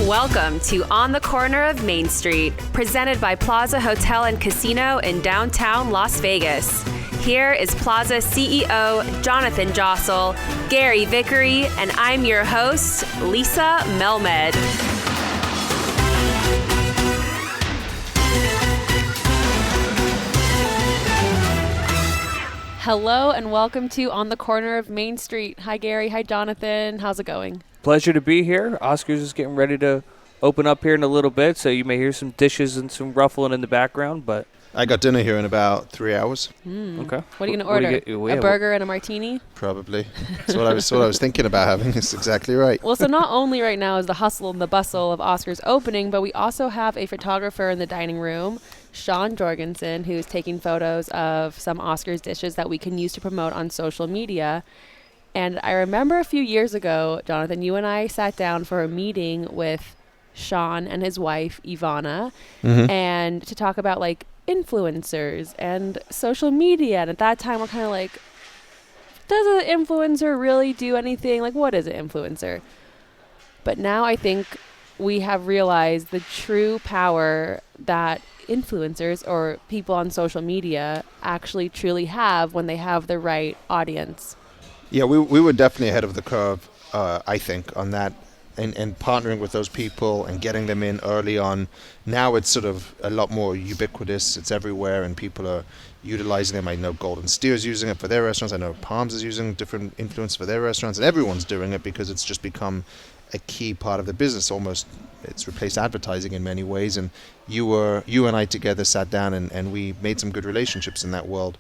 Welcome to On the Corner of Main Street, presented by Plaza Hotel and Casino in downtown Las Vegas. Here is Plaza CEO Jonathan Jossel, Gary Vickery, and I'm your host, Lisa Melmed. Hello and welcome to On the Corner of Main Street. Hi Gary, hi Jonathan, how's it going? Pleasure to be here. Oscar's is getting ready to open up here in a little bit, so you may hear some dishes and some ruffling in the background, but I got dinner here in about 3 hours. Okay. What are you going to order? A burger and a martini? Probably. That's what I was thinking about having. It's exactly right. Well, so not only right now is the hustle and the bustle of Oscar's opening, but we also have a photographer in the dining room, Sean Jorgensen, who's taking photos of some Oscar's dishes that we can use to promote on social media. And I remember a few years ago, Jonathan, you and I sat down for a meeting with Sean and his wife, Ivana, and to talk about like influencers and social media. And at that time, we're kind of like, does an influencer really do anything? Like, what is an influencer? But now I think we have realized the true power that influencers or people on social media actually truly have when they have the right audience. Yeah, we were definitely ahead of the curve, I think, on that, and partnering with those people and getting them in early on. Now it's sort of a lot more ubiquitous. It's everywhere, and people are utilizing them. I know Golden Steer's using it for their restaurants. I know Palms is using different influence for their restaurants, and everyone's doing it because it's just become a key part of the business. Almost, it's replaced advertising in many ways. And you and I together sat down and we made some good relationships in that world,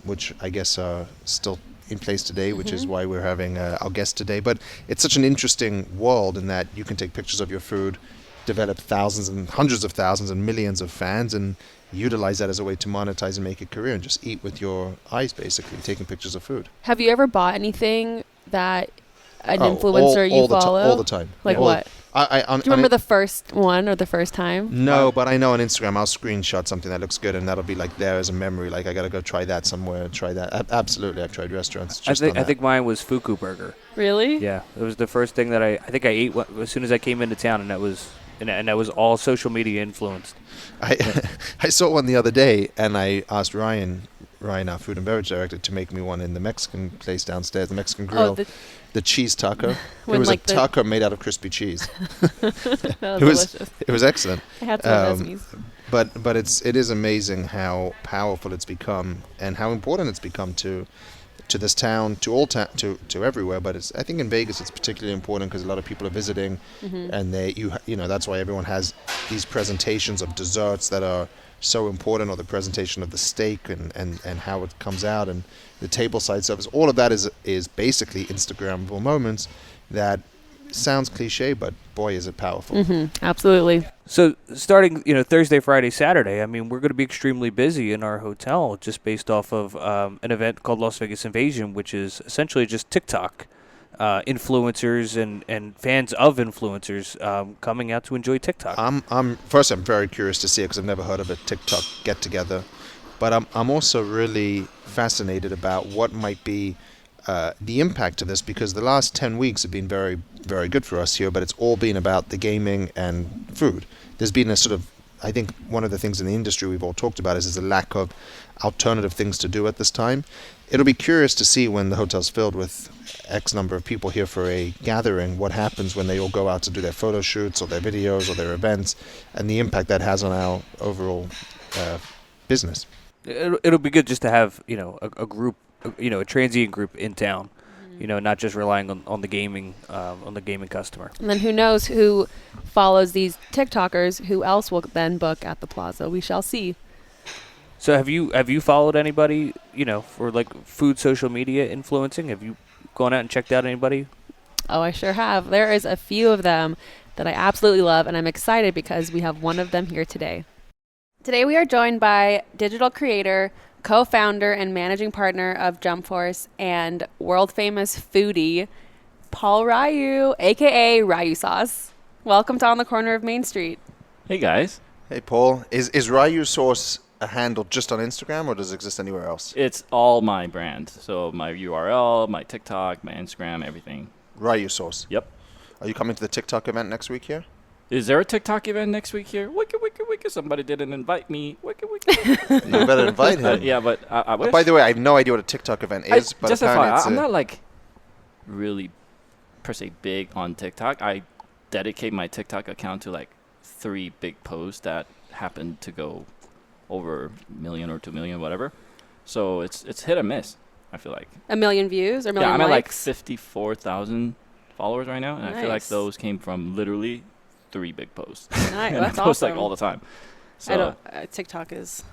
which I guess are still in place today, which is why we're having our guest today. But it's such an interesting world in that you can take pictures of your food, develop thousands and hundreds of thousands and millions of fans, and utilize that as a way to monetize and make a career and just eat with your eyes, basically, taking pictures of food. Have you ever bought anything that an influencer you follow? All the time. Like what? Do you remember the first one or the first time? No, but I know on Instagram I'll screenshot something that looks good and that'll be like there as a memory. Like I gotta go try that somewhere. Try that. Absolutely, I've tried restaurants. I think mine was Fuku Burger. Really? Yeah, it was the first thing that I think I ate as soon as I came into town, and that was all social media influenced. I saw one the other day, and I asked Ryan, our food and beverage director, to make me one in the Mexican place downstairs, the Mexican grill. The cheese taco. It was like a taco made out of crispy cheese. That was delicious. It was excellent. I had some of those. But it is amazing how powerful it's become and how important it's become to this town, to everywhere. But I think in Vegas it's particularly important because a lot of people are visiting, and that's why everyone has these presentations of desserts that are so important, or the presentation of the steak and how it comes out, and the tableside service. All of that is basically Instagrammable moments that sounds cliche, but boy, is it powerful. Absolutely. So starting, Thursday, Friday, Saturday, I mean, we're going to be extremely busy in our hotel just based off of an event called Las Vegas Invasion, which is essentially just TikTok influencers and fans of influencers coming out to enjoy TikTok. I'm very curious to see it because I've never heard of a TikTok get together, but I'm also really fascinated about what might be the impact of this, because the last 10 weeks have been very, very good for us here, but it's all been about the gaming and food. There's been a sort of, I think one of the things in the industry we've all talked about is a lack of alternative things to do at this time. It'll be curious to see when the hotel's filled with X number of people here for a gathering, what happens when they all go out to do their photo shoots or their videos or their events, and the impact that has on our overall business. It'll be good just to have, a group, a transient group in town, not just relying on the gaming customer. And then who knows who follows these TikTokers, who else will then book at the Plaza. We shall see. So have you followed anybody, for like food social media influencing? Have you gone out and checked out anybody? Oh, I sure have. There is a few of them that I absolutely love, and I'm excited because we have one of them here today. Today we are joined by digital creator, co-founder and managing partner of Jump Force, and world-famous foodie, Paul Ryu, a.k.a. RyuSauce. Welcome to On the Corner of Main Street. Hey, guys. Hey, Paul. Is RyuSauce a handle just on Instagram, or does it exist anywhere else? It's all my brand. So my URL, my TikTok, my Instagram, everything. RyuSauce. Yep. Are you coming to the TikTok event next week here? Is there a TikTok event next week here? Wicka. Somebody didn't invite me. Wicka. You better invite him. Yeah, but I wish. By the way, I have no idea what a TikTok event is. But just apparently FYI, I'm not like really per se big on TikTok. I dedicate my TikTok account to like 3 big posts that happen to go over 1 million or 2 million, whatever. So it's hit or miss, I feel like. 1 million views or 1 million I'm at like likes? 54,000 followers right now, and I feel like Nice. those came from literally 3 big posts. Nice. And That's I post awesome. like all the time. So I don't. TikTok is.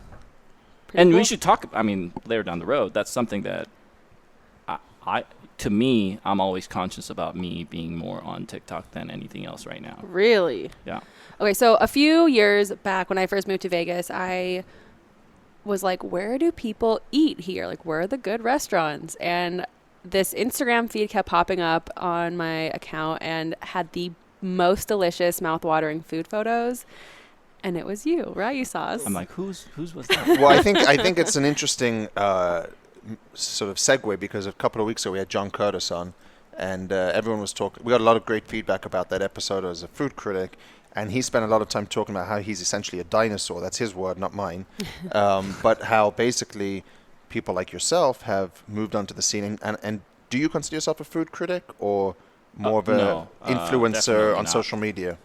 Pretty and cool. we should talk. I mean, later down the road, that's something that to me, I'm always conscious about me being more on TikTok than anything else right now. Really? Yeah. Okay, so a few years back when I first moved to Vegas, I was like, where do people eat here? Like, where are the good restaurants? And this Instagram feed kept popping up on my account and had the most delicious, mouth-watering food photos. And it was you, RyuSauce. I'm like, who's was that? Well, I think it's an interesting sort of segue because a couple of weeks ago we had John Curtis on, and everyone was talking. We got a lot of great feedback about that episode as a food critic, and he spent a lot of time talking about how he's essentially a dinosaur. That's his word, not mine. But how basically people like yourself have moved onto the scene. And do you consider yourself a food critic or more of No, a influencer definitely on not. social media?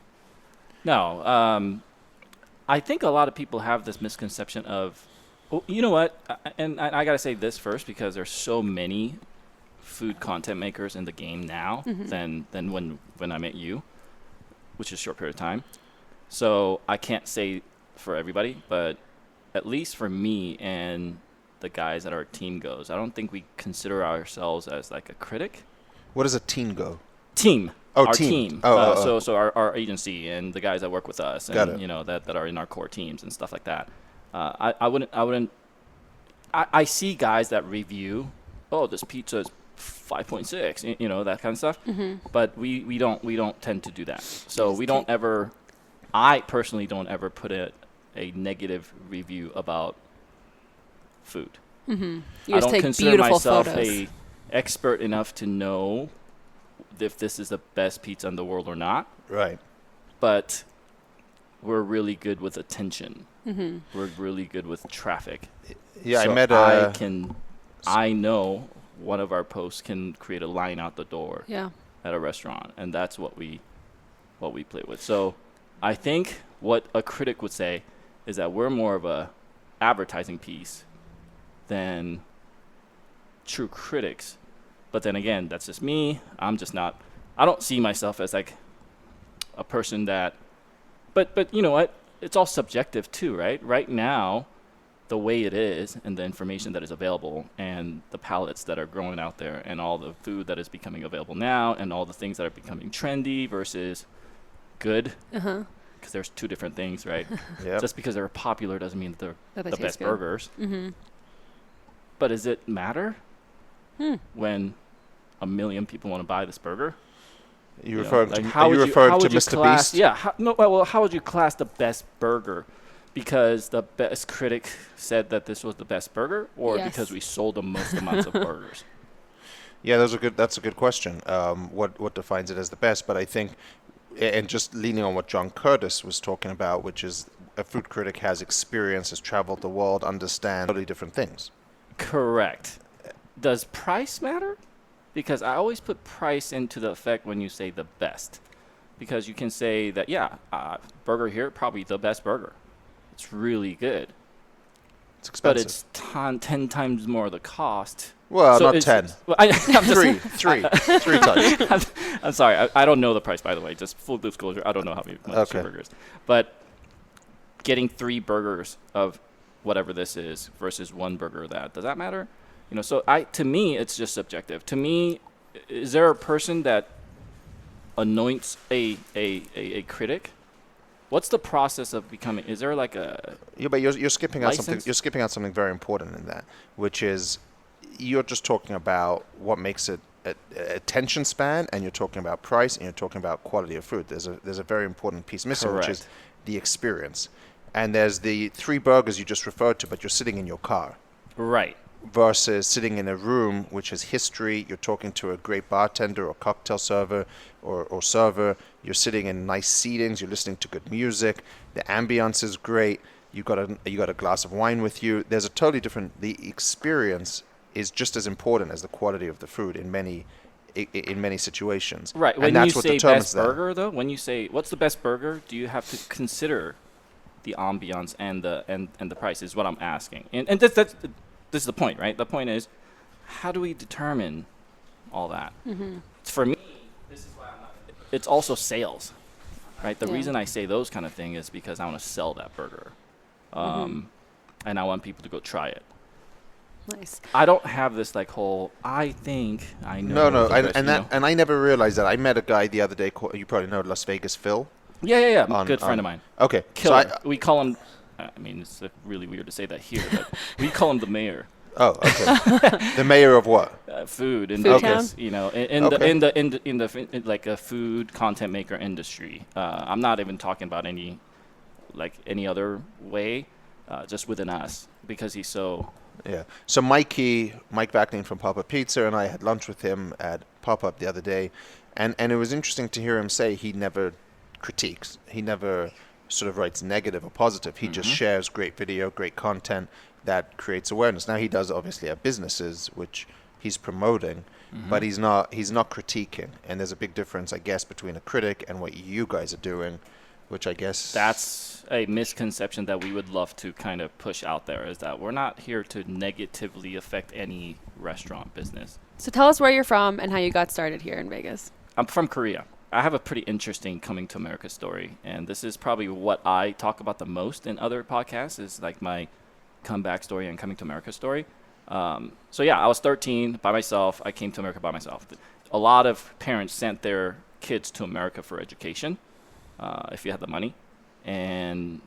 No. I think a lot of people have this misconception of, well, you know what? And I got to say this first because there's so many food content makers in the game now than when I met you, which is a short period of time. So I can't say for everybody, but at least for me and the guys that our team goes, I don't think we consider ourselves as like a critic. What does a teen go? Team. Oh, our team. So our agency and the guys that work with us Got and it. you know that are in our core teams and stuff like that. I see guys that review, oh, this pizza is 5.6, you know, that kind of stuff. But we don't tend to do that. So we don't ever. I personally don't ever put a negative review about food. You I just don't take consider beautiful myself photos. a expert enough to know if this is the best pizza in the world or not. Right. But we're really good with attention. We're really good with traffic. Yeah, So I met I know one of our posts can create a line out the door Yeah. at a restaurant, and that's what we play with. So I think what a critic would say is that we're more of a advertising piece than true critics. But then again, that's just me. I'm just not. I don't see myself as like a person that. But you know what? It's all subjective too, right? Right now, the way it is, and the information that is available, and the palettes that are growing out there, and all the food that is becoming available now, and all the things that are becoming trendy versus good. Because there's 2 different things, right? Yep. Just because they're popular doesn't mean that they're That they the taste best good. burgers. But does it matter when 1 million people want to buy this burger? You know, referring like to how are you would referring how to would you Mr. class, Beast? Yeah. How would you class the best burger? Because the best critic said that this was the best burger, or Yes. because we sold the most amounts of burgers? Yeah, that's a good question. What defines it as the best? But I think, and just leaning on what John Curtis was talking about, which is a food critic has experience, has traveled the world, understands totally different things. Correct. Does price matter? Because I always put price into the effect when you say the best. Because you can say that, burger here, probably the best burger. It's really good. It's But expensive. it's 10 times more the cost. Well, So not it's- 10. Well, I'm just, Three times. I'm sorry. I don't know the price, by the way. Just full disclosure. I don't know how much Okay. your burger is. But getting 3 burgers of whatever this is versus 1 burger of that, does that matter? You know, so to me, it's just subjective. To me, is there a person that anoints a critic? What's the process of becoming? Is there like a Yeah, but you're skipping out something. license? You're skipping out something very important in that, which is you're just talking about what makes it attention span, and you're talking about price, and you're talking about quality of food. There's a very important piece missing, which is Correct. the experience. And there's the 3 burgers you just referred to, but you're sitting in your car. right? versus sitting in a room which has history. You're talking to a great bartender or cocktail server or server. You're sitting in nice seatings. You're listening to good music. The ambiance is great. You got a glass of wine with you. There's a totally different. The experience is just as important as the quality of the food in many situations. Right. And When that's you what say determines best that. burger, though, when you say what's the best burger, do you have to consider the ambiance and the price? Is what I'm asking. And this is the point, right? The point is, how do we determine all that? For me, this is why I'm not. It's also sales, right? The reason I say those kind of thing is because I want to sell that burger, and I want people to go try it. Nice. I don't have this like whole. I think I know. No, the best, and I never realized that. I met a guy the other day called, you probably know, Las Vegas Phil. Yeah. Good friend of mine. Okay, Killer. so We call him. I mean, it's really weird to say that here, but we call him the mayor. oh, okay. The mayor of what? Food in Food Vegas, town? you know, in the like a food content maker industry. I'm not even talking about any other way, just within us, because he's so. Yeah. So Mike Vackling from Pop-Up Pizza and I had lunch with him at Pop-Up the other day, and it was interesting to hear him say he never critiques. He never sort of writes negative or positive. He just shares great video, great content that creates awareness. Now he does obviously have businesses which he's promoting, but he's not critiquing. And there's a big difference, I guess, between a critic and what you guys are doing, which I guess That's a misconception that we would love to kind of push out there, is that we're not here to negatively affect any restaurant business. So tell us where you're from and how you got started here in Vegas. I'm from Korea. I have a pretty interesting coming to America story, and this is probably what I talk about the most in other podcasts, is like my comeback story and coming to America story. So yeah, I was 13 by myself. I came to America by myself. A lot of parents sent their kids to America for education, if you had the money, and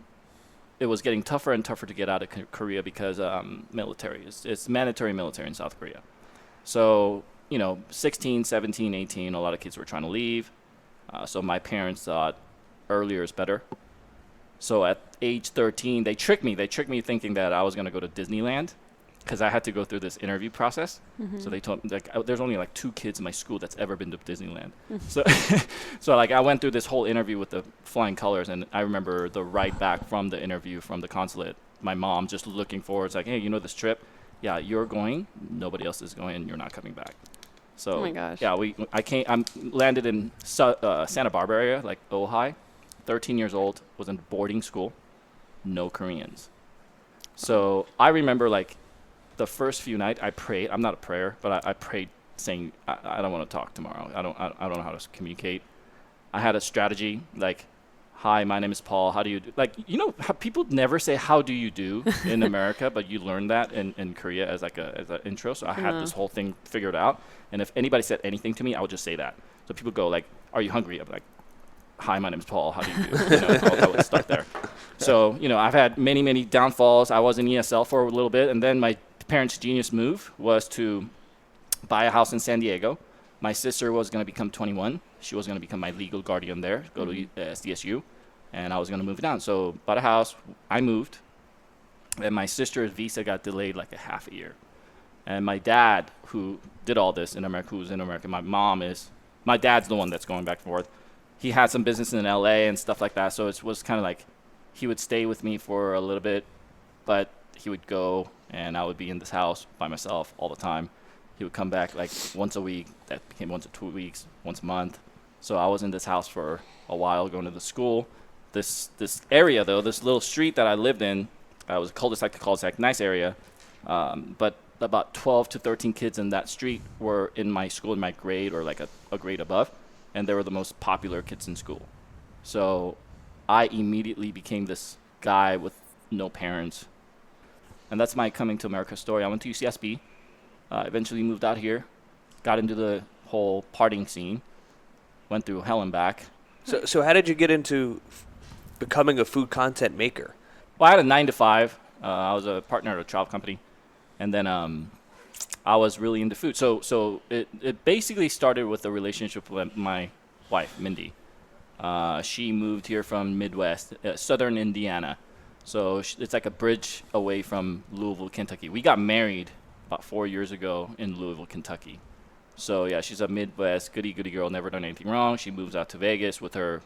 it was getting tougher and tougher to get out of Korea because military it's mandatory military in South Korea. So 16, 17, 18, a lot of kids were trying to leave. So my parents thought earlier is better. So at age 13, they tricked me. They tricked me thinking that I was going to go to Disneyland because I had to go through this interview process. So they told me, there's only 2 kids in my school that's ever been to Disneyland. So I went through this whole interview with the flying colors, and I remember the ride back from the interview from the consulate, my mom just looking forward. It's like, hey, this trip? Yeah, you're going. Nobody else is going, and you're not coming back. So, Oh my gosh. yeah, I landed in Santa Barbara area, like Ojai, 13 years old, was in boarding school, no Koreans. So I remember the first few nights I prayed. I'm not a prayer, but I prayed saying, I don't want to talk tomorrow. I don't know how to communicate. I had a strategy like, hi, my name is Paul. How do you do? How people never say how do you do in America, but you learn that in Korea as an intro. So I had this whole thing figured out. And if anybody said anything to me, I would just say that. So people go are you hungry? I'm like, hi, my name is Paul. How do you do? I would start there. So, I've had many, many downfalls. I was in ESL for a little bit. And then my parents' genius move was to buy a house in San Diego. My sister was going to become 21. She was going to become my legal guardian there, go to SDSU. And I was going to move down. So bought a house. I moved. And my sister's visa got delayed a half a year. And my dad, who did all this in America, who's in America, my dad's the one that's going back and forth. He had some business in LA and stuff like that. So it was kind of he would stay with me for a little bit, but he would go and I would be in this house by myself all the time. He would come back once a week. That became once or 2 weeks, once a month. So I was in this house for a while going to the school. This area, though, this little street that I lived in, was a cul-de-sac to cul-de-sac, nice area. But about 12 to 13 kids in that street were in my school, in my grade or a grade above. And they were the most popular kids in school. So I immediately became this guy with no parents. And that's my coming to America story. I went to UCSB, eventually moved out here, got into the whole partying scene, went through hell and back. So how did you get into becoming a food content maker? Well, I had a 9 to 5. I was a partner at a travel company. And then I was really into food. So it basically started with a relationship with my wife, Mindy. She moved here from Midwest, southern Indiana. So it's like a bridge away from Louisville, Kentucky. We got married about 4 years ago in Louisville, Kentucky. So yeah, she's a Midwest goody girl, never done anything wrong. She moves out to Vegas with her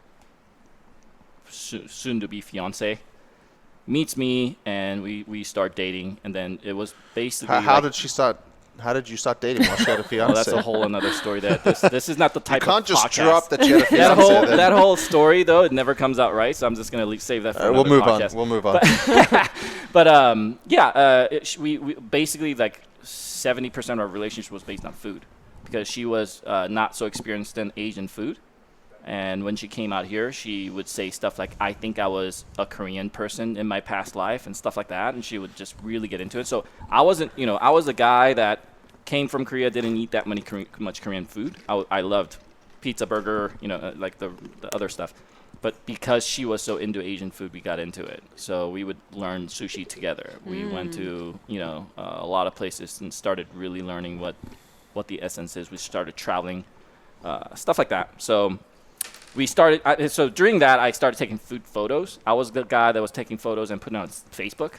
soon-to-be fiance. Meets me, and we start dating, and then it was basically How did you start dating while she had a fiance? Oh, that's a whole another story. That this is not the type you can't of just podcast. drop that she had a fiance. That whole story though, it never comes out right. So I'm just gonna save that for another podcast. We'll move on. But we basically like 70% of our relationship was based on food, because she was not so experienced in Asian food. And when she came out here, she would say stuff like, I think I was a Korean person in my past life and stuff like that. And she would just really get into it. So I wasn't, I was a guy that came from Korea, didn't eat that much Korean food. I loved pizza, burger, like the other stuff. But because she was so into Asian food, we got into it. So we would learn sushi together. We went to, a lot of places and started really learning what the essence is. We started traveling, stuff like that. So we started. So during that, I started taking food photos. I was the guy that was taking photos and putting it on Facebook.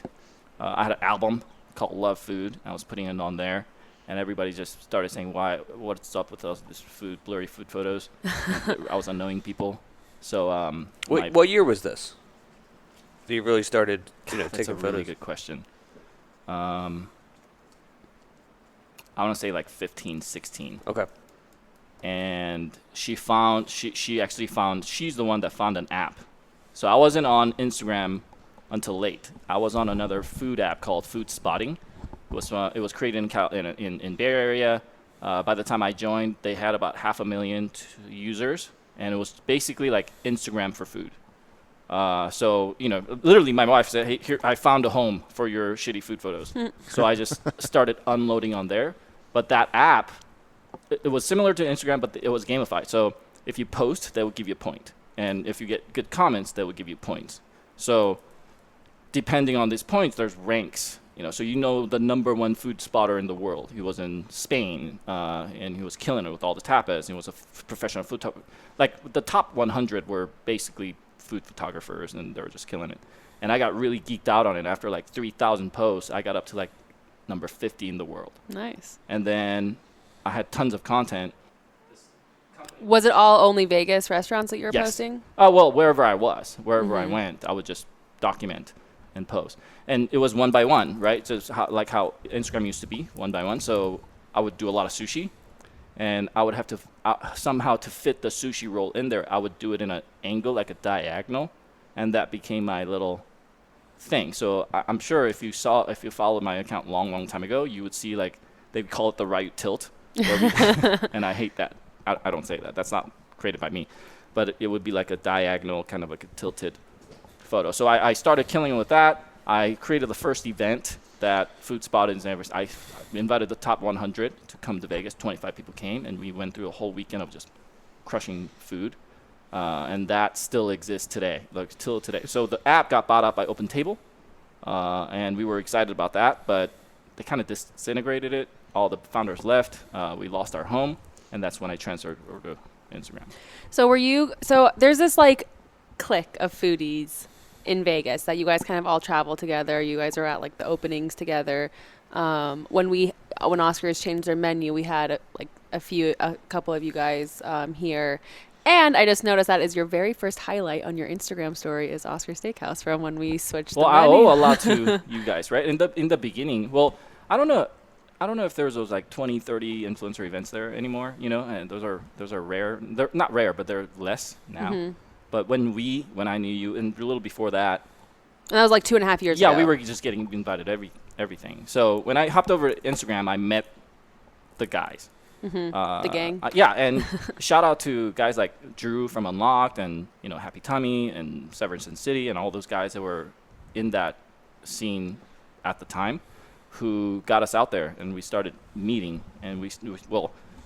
I had an album called Love Food. I was putting it on there, and everybody just started saying, what's up with this blurry food photos? I was annoying people. So what year was this that you really started taking that's a photos? really good question. I want to say like 15, 16. Okay. And she's the one that found an app. So I wasn't on Instagram until late. I was on another food app called Food Spotting. It was created in Bay Area. By the time I joined, they had about 500,000 users, and it was basically like Instagram for food. So literally my wife said, hey, here, I found a home for your shitty food photos. So I just started unloading on there. But that app, it was similar to Instagram, but it was gamified. So if you post, that would give you a point. And if you get good comments, that would give you points. So depending on these points, there's ranks. So the number one food spotter in the world. He was in Spain, and he was killing it with all the tapas. He was a professional food like the top 100 were basically food photographers, and they were just killing it. And I got really geeked out on it. After like 3,000 posts, I got up to like number 50 in the world. Nice. And then I had tons of content. Was it all only Vegas restaurants that you were Yes. posting? Oh, well, wherever I I went, I would just document and post. And it was one by one, right? So it's how Instagram used to be, one by one. So I would do a lot of sushi, and I would have to somehow to fit the sushi roll in there, I would do it in an angle, like a diagonal, and that became my little thing. So I'm sure if you followed my account long time ago, you would see like they call it the Ryu tilt, and I hate that. I don't say that. That's not created by me, but it would be like a diagonal, kind of like a tilted photo. So I started killing with that. I created the first event that Food Spotted I invited the top 100 to come to Vegas. 25 people came, and we went through a whole weekend of just crushing food. And that still exists today, like till today. So the app got bought out by OpenTable, and we were excited about that, but they kind of disintegrated it. All the founders left. We lost our home, and that's when I transferred over to Instagram. So there's this like clique of foodies in Vegas that you guys kind of all travel together. You guys are at like the openings together. When Oscars changed their menu, we had a couple of you guys here. And I just noticed that is your very first highlight on your Instagram story is Oscar Steakhouse from when we switched the menu. Well, I owe a lot to you guys, right? In the beginning, well, I don't know if there's those like 20, 30 influencer events there anymore, and those are rare. They're not rare, but they're less now. Mm-hmm. But when I knew you, and a little before that. And that was like 2.5 years ago. Yeah, we were just getting invited everything. So when I hopped over to Instagram, I met the guys. Mm-hmm. The gang. Yeah, and shout out to guys like Drew from Unlocked and Happy Tummy and Severance and City and all those guys that were in that scene at the time, who got us out there, and we started meeting. And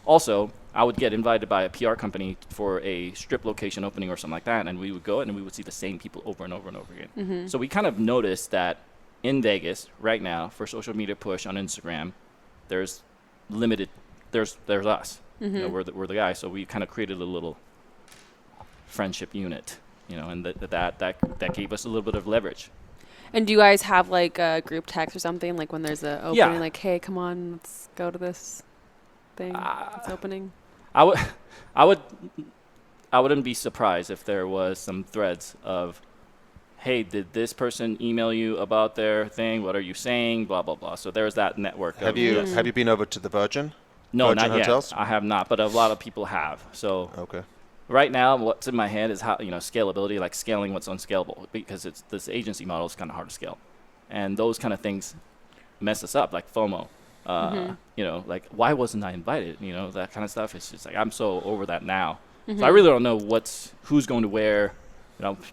also I would get invited by a PR company for a strip location opening or something like that, and we would go and we would see the same people over and over and over again. Mm-hmm. So we kind of noticed that in Vegas right now, for social media push on Instagram, there's limited. There's us. Mm-hmm. We're the guys. So we kind of created a little friendship unit, and that gave us a little bit of leverage. And do you guys have like a group text or something, like when there's a opening, Yeah. like, hey, come on, let's go to this thing that's opening? I would, I would, I wouldn't be surprised if there was some threads of, hey, did this person email you about their thing? What are you saying? Blah blah blah. So there's that network. Have you been over to the Virgin? No, Virgin not Hotels? yet. I have not, but a lot of people have. So Okay. right now, what's in my head is how scalability, like scaling what's unscalable, because it's this agency model is kind of hard to scale, and those kind of things mess us up, like FOMO. Like why wasn't I invited? That kind of stuff. It's just like I'm so over that now. So I really don't know who's going to where.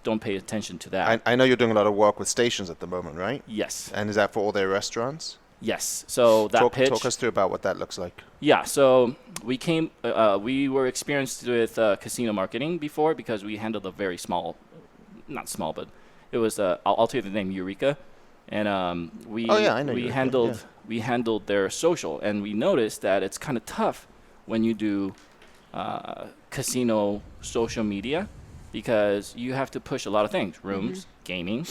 Don't pay attention to that. I know you're doing a lot of work with stations at the moment, right? Yes. And is that for all their restaurants? Yes. So that pitch. Talk us through about what that looks like. Yeah. So we were experienced with casino marketing before because we handled a very small, not small, but it was I'll tell you the name, Eureka, and we I know Eureka, we handled their social, and we noticed that it's kind of tough when you do casino social media because you have to push a lot of things, rooms, gaming,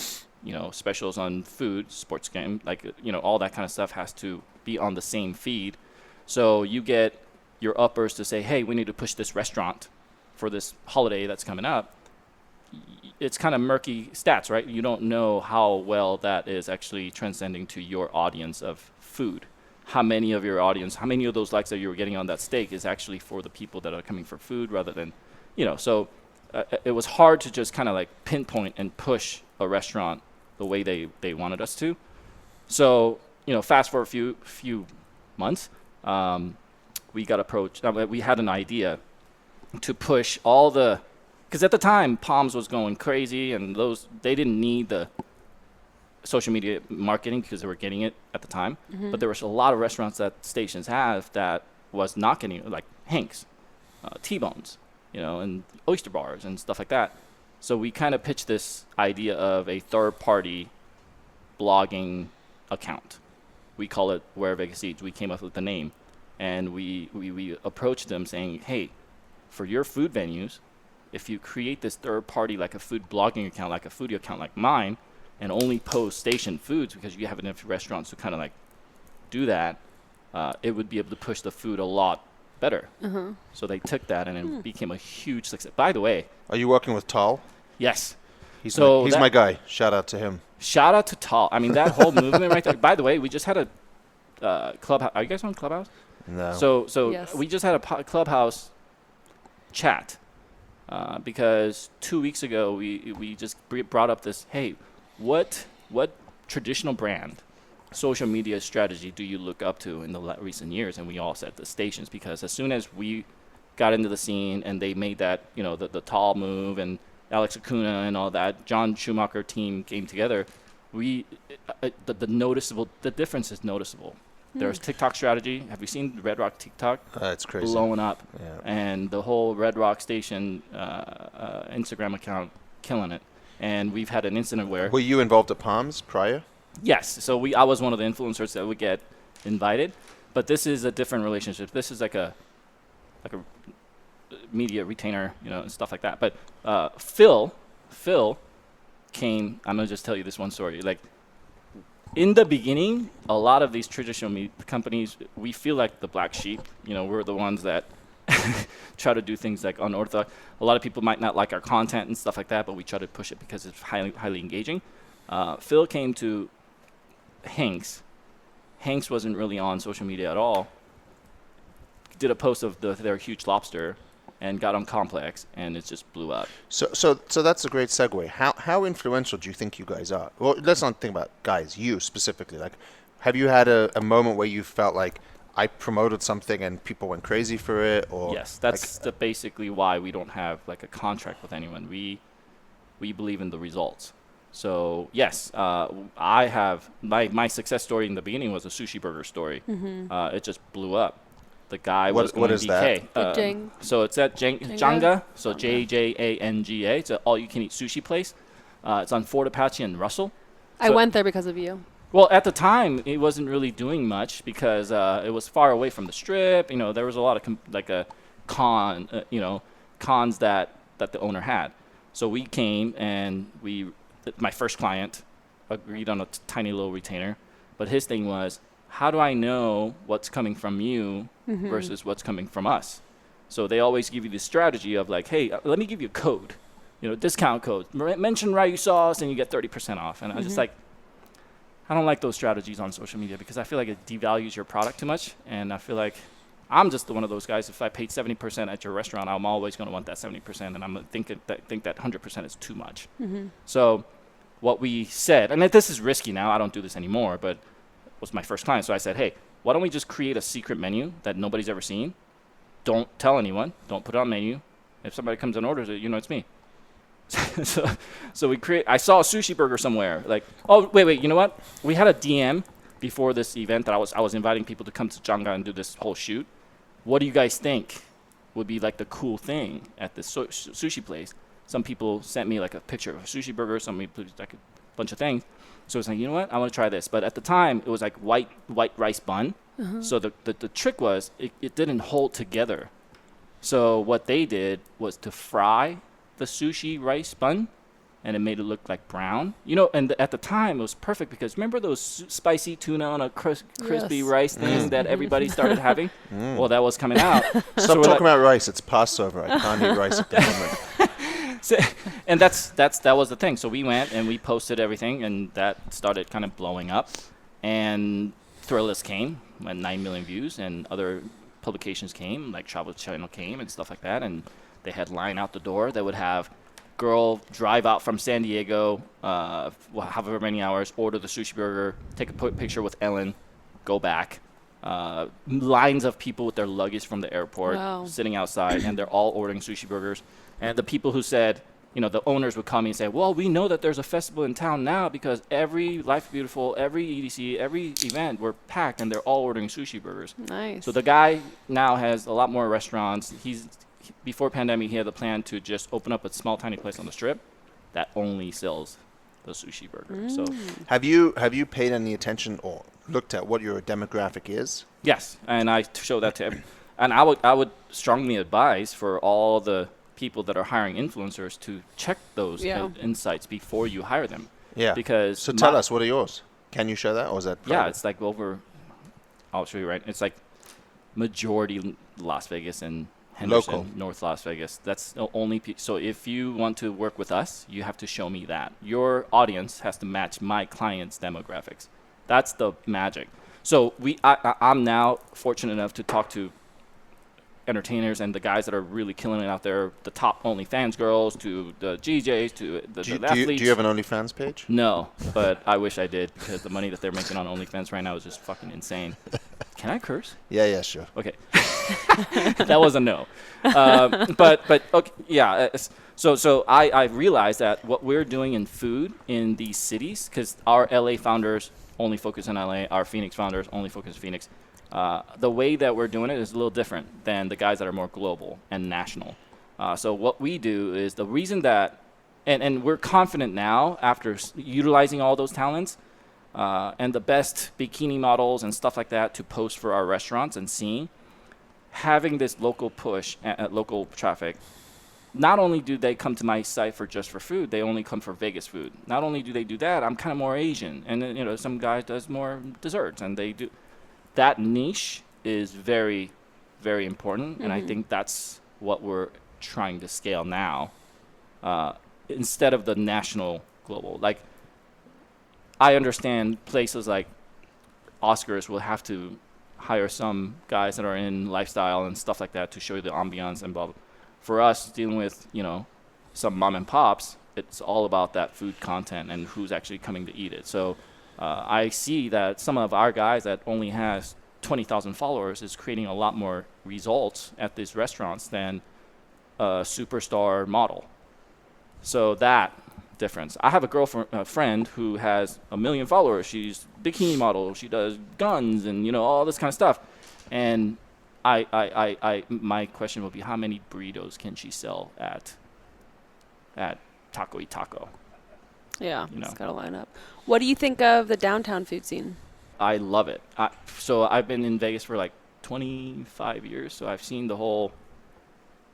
specials on food, sports game, like, all that kind of stuff has to be on the same feed. So you get your uppers to say, hey, we need to push this restaurant for this holiday that's coming up. It's kind of murky stats, right? You don't know how well that is actually transcending to your audience of food. How many of your audience, how many of those likes that you were getting on that steak is actually for the people that are coming for food rather than, so it was hard to just kind of like pinpoint and push a restaurant the way they wanted us to. So, fast forward a few months, we got approached. We had an idea to push all the, because at the time Palms was going crazy and they didn't need the social media marketing because they were getting it at the time. But there was a lot of restaurants that stations have that was not getting it, like Hank's, T-Bones, and oyster bars and stuff like that. So we kind of pitched this idea of a third-party blogging account. We call it Where Vegas Eats. We came up with the name, and we approached them saying, hey, for your food venues, if you create this third-party, like a food blogging account, like a foodie account like mine, and only post station foods because you have enough restaurants to kind of like do that, it would be able to push the food a lot better. So they took that and it became a huge success. By the way, Are you working with Tal? yes. He's So my guy. Shout out to him. Shout out to Tal. I mean, that whole movement right there. By the way, we just had a Clubhouse. Are you guys on Clubhouse? No. So Yes. we just had a Clubhouse chat because 2 weeks ago we just brought up this, hey, what traditional brand social media strategy do you look up to in the recent years? And we all said the stations, because as soon as we got into the scene and they made that, the tall move and Alex Acuna and all that, John Schumacher team came together, the difference is noticeable. There's TikTok strategy. Have you seen Red Rock TikTok? It's crazy. Blowing up. Yeah. And the whole Red Rock Station Instagram account killing it. And we've had an incident where... Were you involved at Palms prior? Yes. So I was one of the influencers that would get invited. But this is a different relationship. This is like a media retainer, and stuff like that. But Phil came... I'm going to just tell you this one story. Like, in the beginning, a lot of these traditional companies, we feel like the black sheep. We're the ones that try to do things like unorthodox. A lot of people might not like our content and stuff like that, but we try to push it because it's highly engaging. Phil came to Hank's. Hank's wasn't really on social media at all. Did a post of their huge lobster and got on Complex, and it just blew up. So that's a great segue. How influential do you think you guys are? Well, let's not think about guys, you specifically. Like, have you had a moment where you felt like I promoted something and people went crazy for it? Or yes, that's basically why we don't have like a contract with anyone. We believe in the results. So yes, I have my success story in the beginning was a sushi burger story. It just blew up. The guy was going what is DK. Jang. So it's at Janga. So Jjanga. It's an all-you-can-eat sushi place. It's on Fort Apache and Russell. I went there because of you. Well, at the time, it wasn't really doing much because it was far away from the strip. There was a lot of cons that the owner had. So we came and my first client, agreed on a tiny little retainer. But his thing was, how do I know what's coming from you versus what's coming from us? So they always give you the strategy of like, hey, let me give you a code, discount code. Mention RyuSauce and you get 30% off. And I was just like, I don't like those strategies on social media because I feel like it devalues your product too much. And I feel like I'm just one of those guys. If I paid 70% at your restaurant, I'm always going to want that 70%. And I'm think that 100% is too much. So what we said, and this is risky now. I don't do this anymore, but it was my first client. So I said, hey, why don't we just create a secret menu that nobody's ever seen? Don't tell anyone. Don't put it on menu. If somebody comes and orders it, it's me. So I saw a sushi burger somewhere. Like, oh, wait, you know what? We had a DM before this event that I was inviting people to come to Janga and do this whole shoot. What do you guys think would be like the cool thing at this sushi place? Some people sent me like a picture of a sushi burger. Some people like a bunch of things. So it's like, you know what? I want to try this. But at the time, it was like white rice bun. So the trick was it didn't hold together. So what they did was to fry the sushi rice bun, and it made it look like brown. And at the time, it was perfect because remember those spicy tuna on a crispy rice thing that everybody started having? Well, that was coming out. Stop talking about rice. It's Passover. I can't eat rice at the moment. And that was the thing. So we went and we posted everything, and that started kind of blowing up. And Thrillist came, had 9 million views, and other publications came, like Travel Channel came and stuff like that. And they had line out the door that would have girl drive out from San Diego, however many hours, order the sushi burger, take a picture with Ellen, go back. Lines of people with their luggage from the airport sitting outside, and they're all ordering sushi burgers. And the people who said, the owners would call me and say, well, we know that there's a festival in town now because every Life Beautiful, every EDC, every event, we're packed, and they're all ordering sushi burgers. Nice. So the guy now has a lot more restaurants. Before pandemic, he had the plan to just open up a small, tiny place on the strip that only sells the sushi burger. So, have you paid any attention or looked at what your demographic is? Yes, and I show that to everyone. And I would strongly advise for all the people that are hiring influencers to check those insights before you hire them. Yeah. Because so tell us, what are yours? Can you show that, or is that private? Yeah, it's like I'll show you right. It's like majority Las Vegas and Henderson, local. North Las Vegas. That's the only. So if you want to work with us, you have to show me that. Your audience has to match my client's demographics. That's the magic. So I'm now fortunate enough to talk to entertainers and the guys that are really killing it out there, the top OnlyFans girls to the GJs to the athletes. Do you have an OnlyFans page? No, but I wish I did because the money that they're making on OnlyFans right now is just fucking insane. Can I curse? Yeah, sure. Okay. That was a no. But okay, yeah. So I realized that what we're doing in food in these cities, because our LA founders only focus on LA, our Phoenix founders only focus on Phoenix. The way that we're doing it is a little different than the guys that are more global and national. So what we do is the reason that, and we're confident now after utilizing all those talents and the best bikini models and stuff like that to post for our restaurants and seeing, having this local push, local traffic, not only do they come to my site for food, they only come for Vegas food. Not only do they do that, I'm kind of more Asian. And then, some guy does more desserts, and they do. That niche is very, very important, and I think that's what we're trying to scale now instead of the national global. Like, I understand places like Oscars will have to hire some guys that are in lifestyle and stuff like that to show you the ambiance and blah, blah. For us, dealing with, some mom and pops, it's all about that food content and who's actually coming to eat it. So I see that some of our guys that only has 20,000 followers is creating a lot more results at these restaurants than a superstar model. So that difference. I have a friend who has 1 million followers. She's a bikini model. She does guns and, all this kind of stuff. And my question will be, how many burritos can she sell at Taco y Taco? Yeah, it's got to line up. What do you think of the downtown food scene? I love it. So I've been in Vegas for like 25 years, so I've seen the whole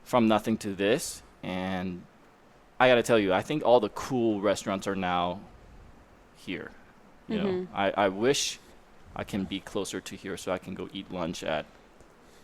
from nothing to this, and I got to tell you, I think all the cool restaurants are now here. You know, I wish I can be closer to here so I can go eat lunch at.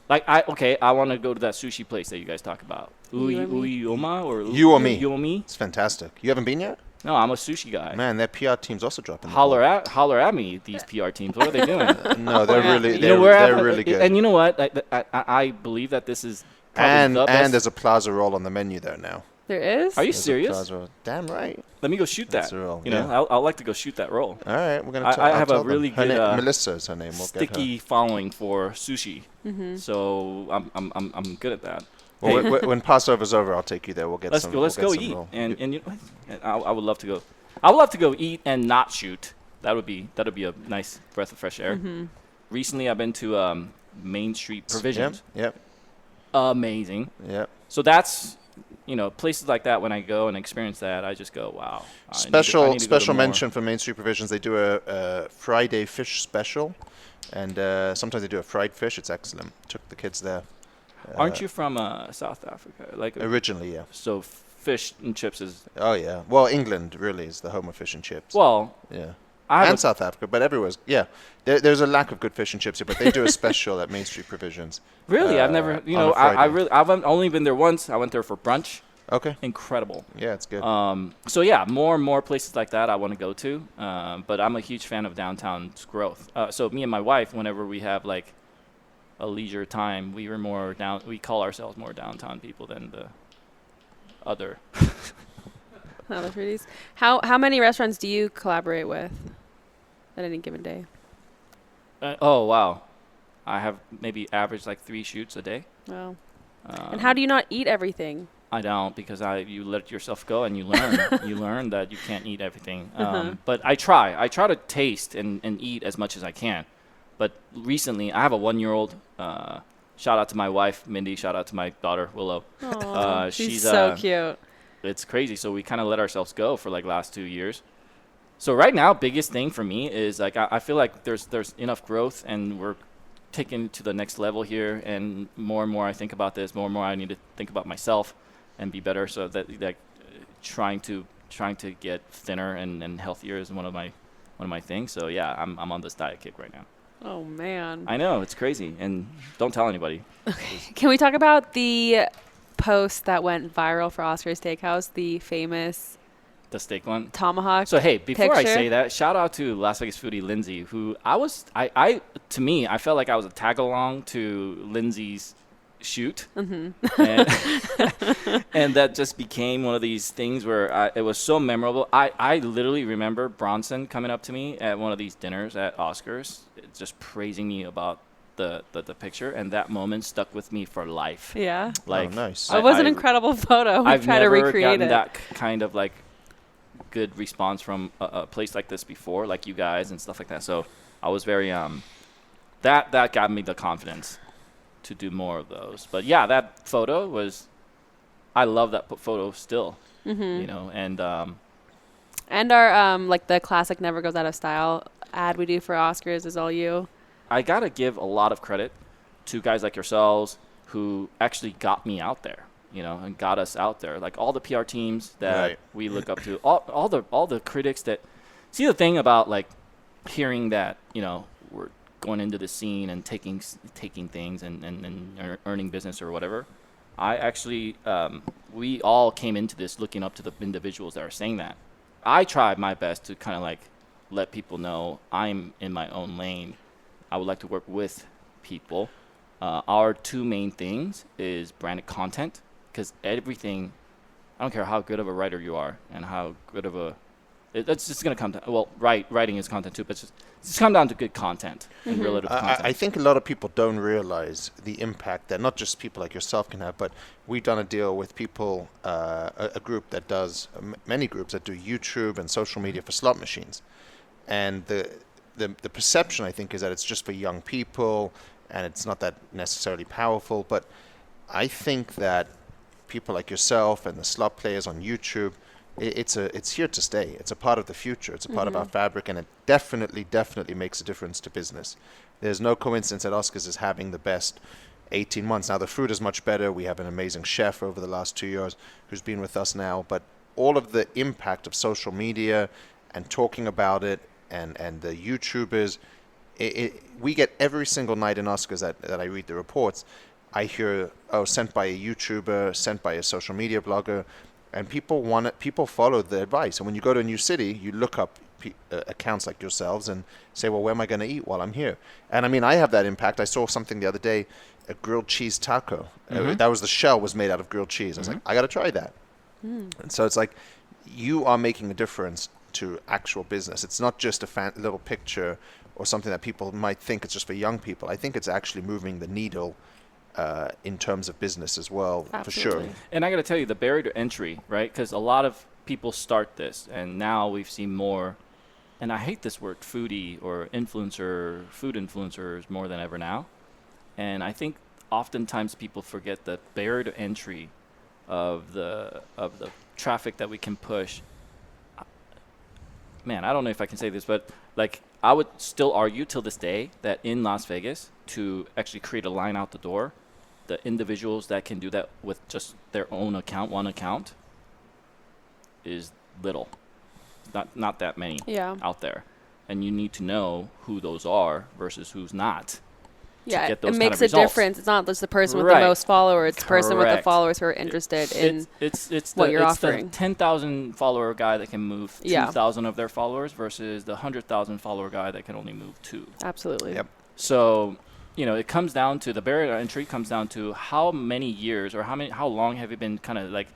Like I want to go to that sushi place that you guys talk about. Uyoma or Uomi. It's fantastic. You haven't been yet? No, I'm a sushi guy. Man, their PR team's also dropping. Holler at me, these PR teams. What are they doing? No, they're really good. And you know what? I believe that this is probably the best. And there's a plaza roll on the menu there now. There is? Are you serious? Damn right. Let me go shoot that. Roll, you know, I'd like to go shoot that roll. All right, we're gonna. I have a really good Melissa is her name. We'll sticky following for sushi, so I'm good at that. Well, when Passover's over, I'll take you there. We'll get let's some. Let's go eat, and you know, I would love to go. I would love to go eat and not shoot. That would be a nice breath of fresh air. Recently, I've been to Main Street Provisions. Yep. Amazing. Yep. So that's. You know, places like that, when I go and experience that, I just go, wow. Special mention for Main Street Provisions. They do a Friday fish special, and sometimes they do a fried fish. It's excellent. Took the kids there. Aren't you from South Africa? Like originally, yeah. So fish and chips is... Oh, yeah. Well, England really is the home of fish and chips. Well... Yeah. And South Africa, but everywhere's... Yeah. There's a lack of good fish and chips here, but they do a special at Main Street Provisions. Really? I've never... You know, I've only been there once. I went there for brunch. Okay. Incredible. Yeah, it's good. So, yeah, more and more places like that I want to go to. But I'm a huge fan of downtown's growth. So me and my wife, whenever we have, like, a leisure time, we call ourselves more downtown people than the other... Other treaties. How many restaurants do you collaborate with at any given day? Oh, wow. I have maybe average like 3 shoots a day. Wow. And how do you not eat everything? I don't, because you let yourself go and you learn. You learn that you can't eat everything. But I try. I try to taste and eat as much as I can. But recently, I have a 1-year-old. Shout out to my wife, Mindy. Shout out to my daughter, Willow. She's so cute. It's crazy. So we kind of let ourselves go for like last 2 years. So right now, biggest thing for me is like I feel like there's enough growth and we're taking to the next level here. And more I think about this, more and more I need to think about myself and be better. So that like trying to get thinner and healthier is one of my things. So yeah, I'm on this diet kick right now. Oh man. I know, it's crazy, and don't tell anybody. Okay. Can we talk about the post that went viral for Oscar's Steakhouse, the famous steak one tomahawk? So hey, before picture? I say that, shout out to Las Vegas foodie Lindsay, who I felt like I was a tag along to Lindsay's shoot, and that just became one of these things where it was so memorable. I literally remember Bronson coming up to me at one of these dinners at Oscars, just praising me about the picture, and that moment stuck with me for life. Yeah. Like, nice. It was an incredible photo. I've tried to recreate gotten it. that kind of like good response from a place like this before, like you guys and stuff like that. So I was very that got me the confidence to do more of those. But yeah, that photo was, I love that photo still. You know, and our like the classic Never Goes Out of Style ad we do for Oscars is all you. I gotta give a lot of credit to guys like yourselves who actually got me out there, you know, and got us out there. Like all the PR teams that we look up to, all the critics that see. The thing about like hearing that, you know, we're going into the scene and taking things and earning business or whatever. I actually we all came into this looking up to the individuals that are saying that. I tried my best to kind of like let people know I'm in my own lane. I would like to work with people. Our 2 main things is branded content, because everything, I don't care how good of a writer you are and how good of a, it's just going to come down, well, writing is content too, but it's just come down to good content and relative content. I think a lot of people don't realize the impact that not just people like yourself can have, but we've done a deal with people, a group that does, many groups that do YouTube and social media for slot machines. And the perception, I think, is that it's just for young people and it's not that necessarily powerful. But I think that people like yourself and the slot players on YouTube, it's here to stay. It's a part of the future. It's a part of our fabric, and it definitely makes a difference to business. There's no coincidence that Oscars is having the best 18 months. Now, the food is much better. We have an amazing chef over the last 2 years who's been with us now. But all of the impact of social media and talking about it, and the YouTubers. We get every single night in Oscars that I read the reports, I hear, sent by a YouTuber, sent by a social media blogger, and people follow the advice. And when you go to a new city, you look up accounts like yourselves and say, well, where am I going to eat while I'm here? And I mean, I have that impact. I saw something the other day, a grilled cheese taco. That was the shell was made out of grilled cheese. I was like, I got to try that. And so it's like, you are making a difference to actual business. It's not just a little picture or something that people might think it's just for young people. I think it's actually moving the needle in terms of business as well, Absolutely. for sure. And I got to tell you, the barrier to entry, right? Because a lot of people start this, and now we've seen more, and I hate this word, foodie or influencer, food influencers more than ever now. And I think oftentimes people forget the barrier to entry of the traffic that we can push. Man, I don't know if I can say this, but like I would still argue till this day that in Las Vegas, to actually create a line out the door, the individuals that can do that with just their own account, one account, is little. Not that many out there. And you need to know who those are versus who's not. Yeah, get those it kind makes of a results. difference. It's not just the person with Right. the most followers. It's the person with the Correct. followers who are interested in it's what the, you're it's offering. the 10,000 follower guy that can move Yeah. 2,000 of their followers versus the 100,000 follower guy that can only move 2. Absolutely. Yep. So, it comes down to the barrier to entry comes down to how many years or how long have you been kind of like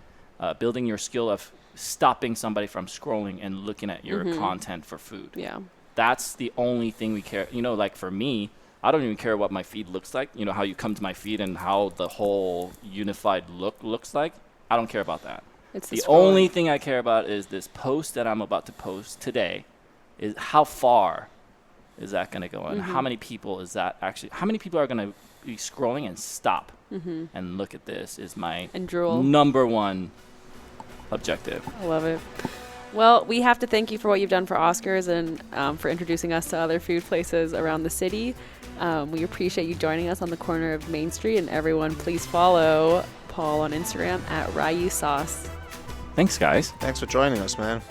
building your skill of stopping somebody from scrolling and looking at your content for food. Yeah. That's the only thing we care. Like for me, I don't even care what my feed looks like. How you come to my feed and how the whole unified look looks like. I don't care about that. It's The scrolling. only thing I care about is this post that I'm about to post today. Is how far is that going to go, and how many people is that actually? How many people are going to be scrolling and stop and look at this? Is my And drool. number one objective. I love it. Well, we have to thank you for what you've done for Oscars and for introducing us to other food places around the city. We appreciate you joining us on the corner of Main Street, and everyone please follow Paul on Instagram at RyuSauce. Thanks, guys. Thanks for joining us, man.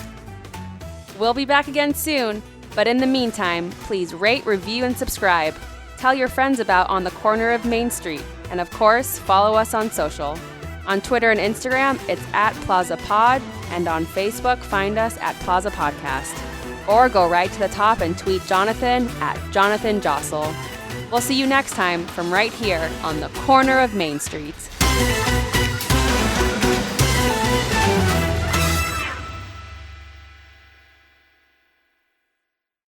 We'll be back again soon, but in the meantime, please rate, review, and subscribe. Tell your friends about On the Corner of Main Street, and of course, follow us on social. On Twitter and Instagram, it's at Plaza Pod, and on Facebook, find us at Plaza Podcast. Or go right to the top and tweet Jonathan at Jonathan Jossel. We'll see you next time from right here on the corner of Main Street.